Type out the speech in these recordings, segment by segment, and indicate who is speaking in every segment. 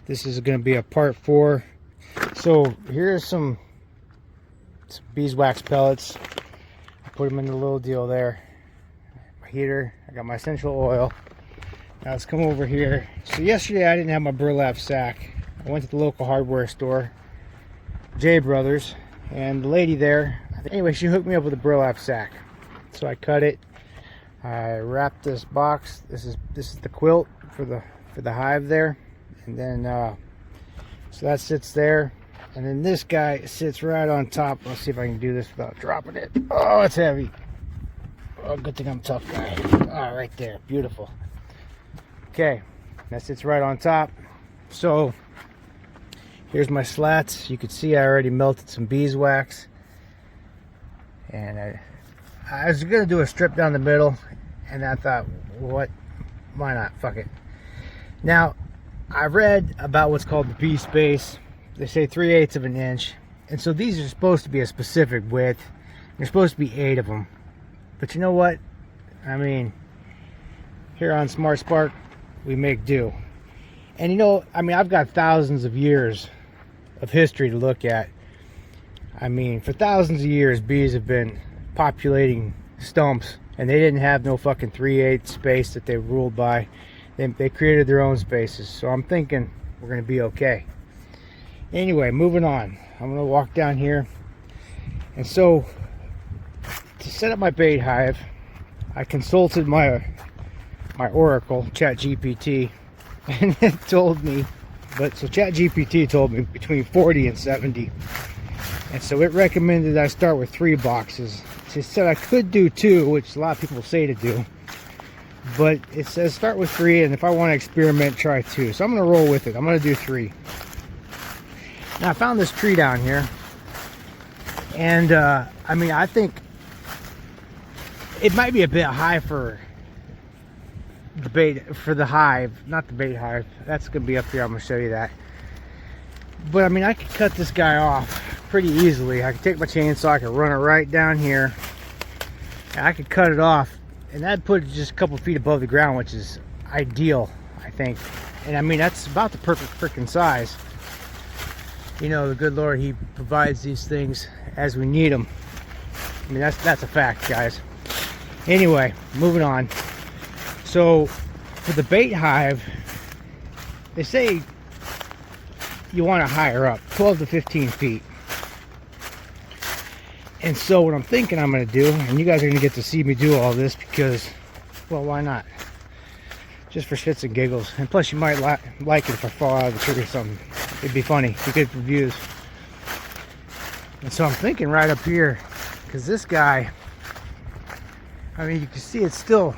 Speaker 1: This is going to be a part 4. So here's some beeswax pellets. I put them in the little deal there. My heater. I got my essential oil. Now let's come over here. So yesterday I didn't have my burlap sack. I went to the local hardware store, J Brothers, and the lady there, anyway, she hooked me up with a burlap sack. So I cut it. I wrapped this box. This is the quilt for the hive there, and then so that sits there, and then this guy sits right on top. Let's see if I can do this without dropping it. Oh, it's heavy. Oh, good thing I'm a tough guy. Oh, right there, beautiful. Okay, that sits right on top. So here's my slats. You can see I already melted some beeswax, and I was gonna do a strip down the middle, and I thought, what? Why not? Fuck it. Now, I read about what's called the bee space. They say 3/8 of an inch, and so these are supposed to be a specific width. There's supposed to be 8 of them, but you know what? I mean, here on Smart Spark, we make do. And you know, I mean, I've got thousands of years of history to look at. I mean, for thousands of years, bees have been populating stumps, and they didn't have no fucking 3/8 space that they ruled by. They created their own spaces, so I'm thinking we're gonna be okay. Anyway, moving on. I'm gonna walk down here, and so to set up my bait hive, I consulted my oracle, ChatGPT, and it told me, so ChatGPT told me between 40 and 70. And so it recommended I start with 3 boxes. It said I could do 2, which a lot of people say to do, but it says start with 3, and if I want to experiment, try 2. So I'm going to roll with it. I'm going to do 3. Now I found this tree down here, and I mean, I think it might be a bit high for the bait, for the hive, not the bait hive. That's going to be up here. I'm going to show you that. But I mean, I could cut this guy off pretty easily. I could take my chainsaw, I could run it right down here, and I could cut it off, and that'd put it just a couple feet above the ground, which is ideal, I think. And I mean, that's about the perfect freaking size. You know, the good Lord, He provides these things as we need them. I mean, that's a fact, guys. Anyway, moving on. So for the bait hive, they say you want to higher up, 12 to 15 feet. And so what I'm thinking I'm going to do, and you guys are going to get to see me do all this because, well, why not? Just for shits and giggles. And plus you might like it if I fall out of the tree or something. It'd be funny. It'd be good for views. And so I'm thinking right up here, because this guy, I mean, you can see it's still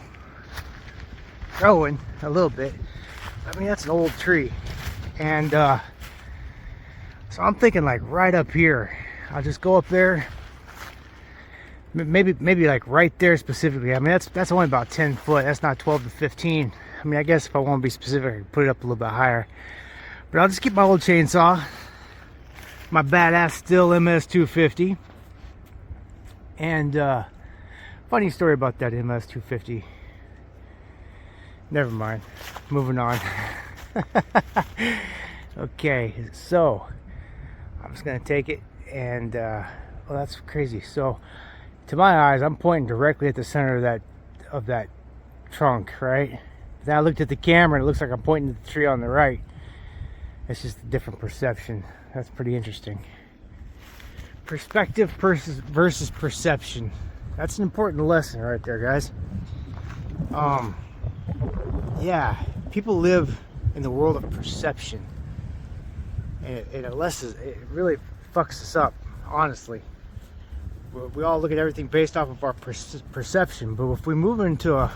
Speaker 1: growing a little bit. I mean, that's an old tree. And so I'm thinking like right up here. I'll just go up there. Maybe like right there specifically. I mean, that's only about 10 foot. That's not 12 to 15. I mean, I guess if I want to be specific, I can put it up a little bit higher. But I'll just keep my old chainsaw, my badass Stihl MS250. And funny story about that MS250. Never mind. Moving on. Okay, so I'm just gonna take it, and well, that's crazy. So to my eyes, I'm pointing directly at the center of that trunk, right? Then I looked at the camera, and it looks like I'm pointing at the tree on the right. It's just a different perception. That's pretty interesting. Perspective versus perception. That's an important lesson right there, guys. Yeah, people live in the world of perception, and it really fucks us up, honestly. We all look at everything based off of our perception, but if we move into a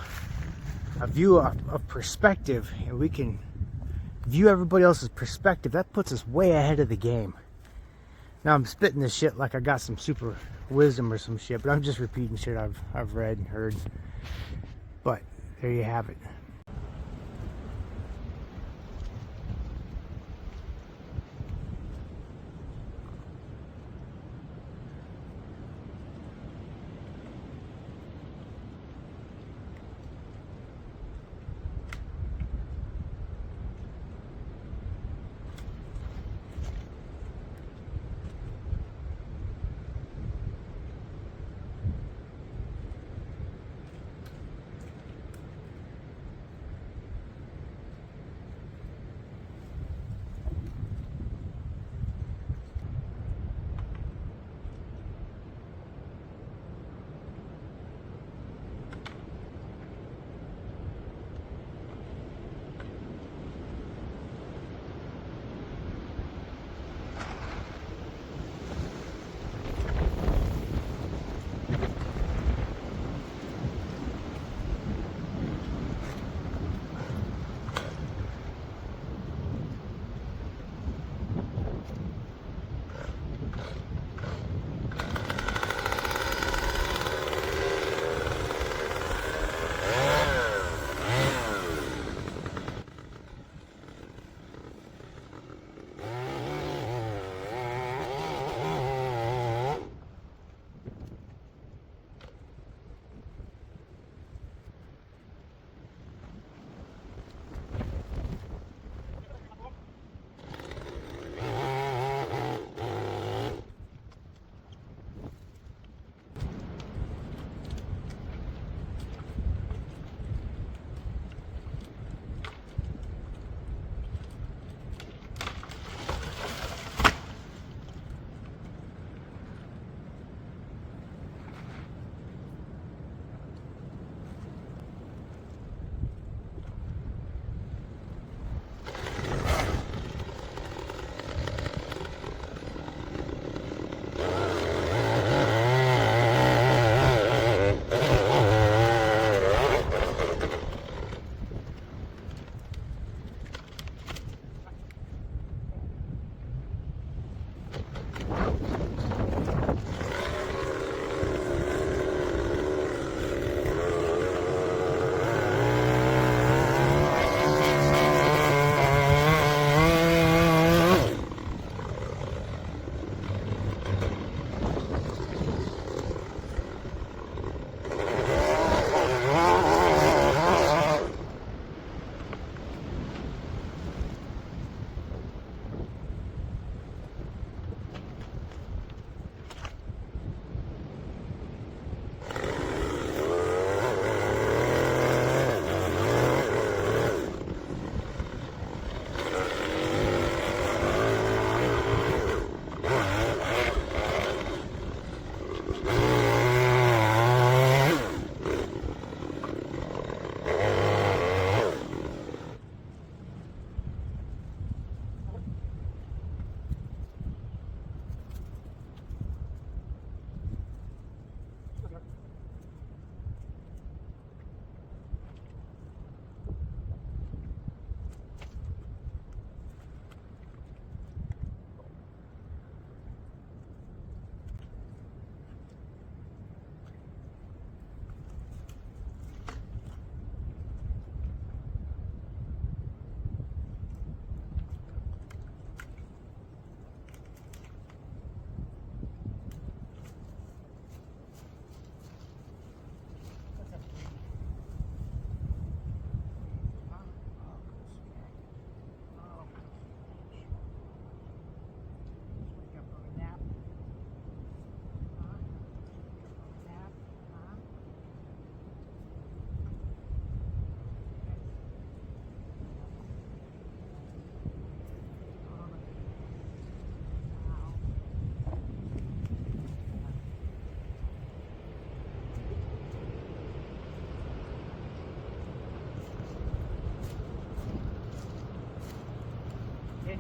Speaker 1: view of perspective, and we can view everybody else's perspective, that puts us way ahead of the game. Now I'm spitting this shit like I got some super wisdom or some shit, but I'm just repeating shit I've read and heard. But there you have it.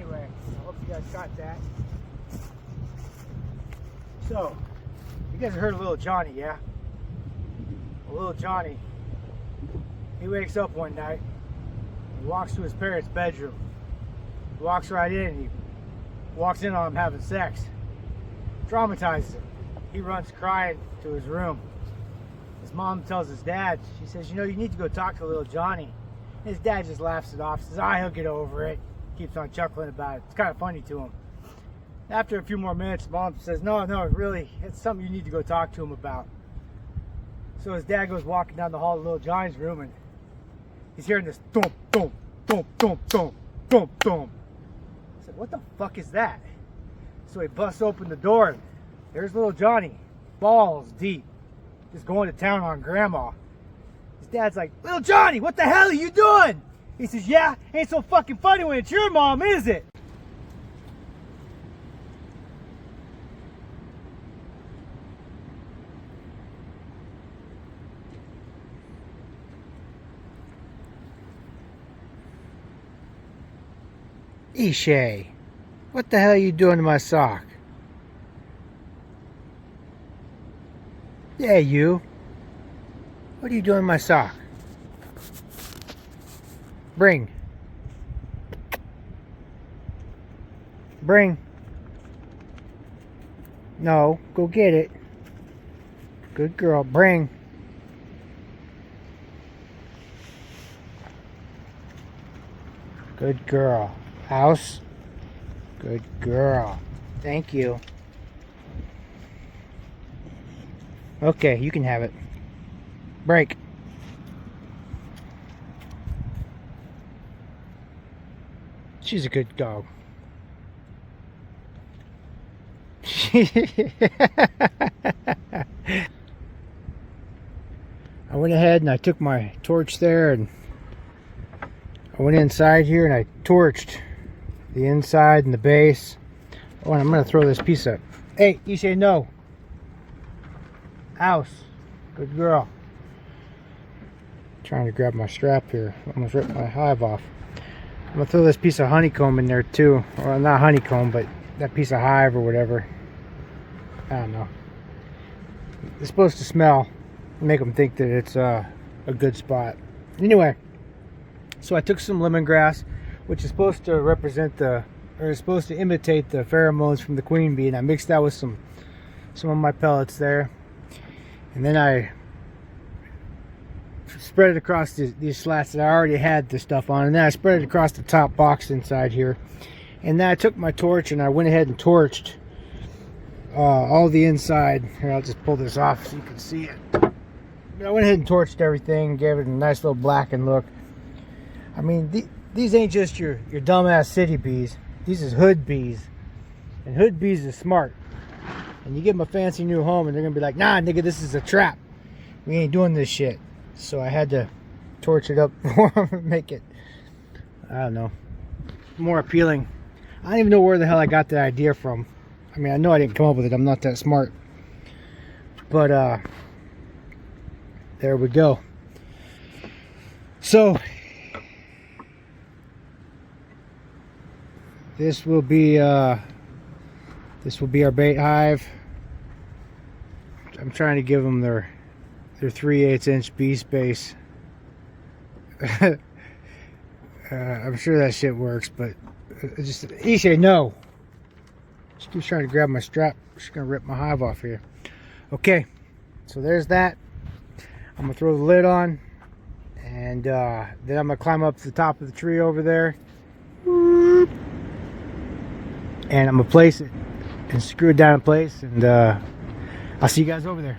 Speaker 1: Anyway, I hope you guys got that. So, you guys heard of little Johnny, yeah? Well, little Johnny, he wakes up one night, he walks to his parents' bedroom, he walks right in, and he walks in on him having sex. Traumatizes him. He runs crying to his room. His mom tells his dad, she says, you know, you need to go talk to little Johnny. His dad just laughs it off, says, he'll get over it. Keeps on chuckling about it. It's kind of funny to him. After a few more minutes, mom says, no, really, it's something you need to go talk to him about. So his dad goes walking down the hall to little Johnny's room, and he's hearing this thump, thump, thump, thump, thump, thump, thump. I said, what the fuck is that? So he busts open the door, and there's little Johnny, balls deep, just going to town on grandma. His dad's like, little Johnny, what the hell are you doing? He says, yeah, ain't so fucking funny when it's your mom, is it? Ishay, what the hell are you doing to my sock? Yeah, you. What are you doing to my sock? Bring. No, go get it. Good girl, bring. Good girl. House. Good girl. Thank you. Okay, you can have it. Break. She's a good dog. I went ahead and I took my torch there and I went inside here and I torched the inside and the base. Oh, and I'm going to throw this piece up. Hey, you say no. House. Good girl. Trying to grab my strap here. Almost ripped my hive off. I'm going to throw this piece of honeycomb in there too. Well, not honeycomb, but that piece of hive or whatever. I don't know. It's supposed to smell. Make them think that it's a good spot. Anyway, so I took some lemongrass, which is supposed to represent is supposed to imitate the pheromones from the queen bee, and I mixed that with some of my pellets there, and then I spread it across these slats that I already had the stuff on, and then I spread it across the top box inside here, and then I took my torch and I went ahead and torched all the inside. Here, I'll just pull this off so you can see it. I went ahead and torched everything, gave it a nice little blackened look. I mean, these ain't just your dumbass city bees. These is hood bees. And hood bees is smart. And you give them a fancy new home and they're going to be like, nah, nigga, this is a trap. We ain't doing this shit. So I had to torch it up for them, make it, I don't know, more appealing. I don't even know where the hell I got that idea from. I mean, I know I didn't come up with it. I'm not that smart. But, there we go. So this will be our bait hive. I'm trying to give them their 3/8 inch bee space. I'm sure that shit works, but just Ishay, no. She keeps trying to grab my strap. She's gonna rip my hive off here. Okay, so there's that. I'm gonna throw the lid on, and then I'm gonna climb up to the top of the tree over there, and I'm gonna place it and screw it down in place, and I'll see you guys over there.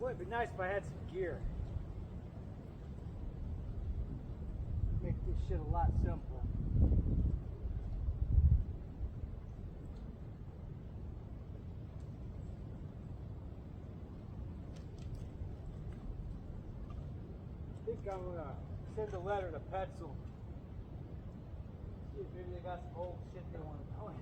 Speaker 1: Boy, it'd be nice if I had some gear. Make this shit a lot simpler. I think I'm gonna send a letter to Petzl. See if maybe they got some old shit they want to know.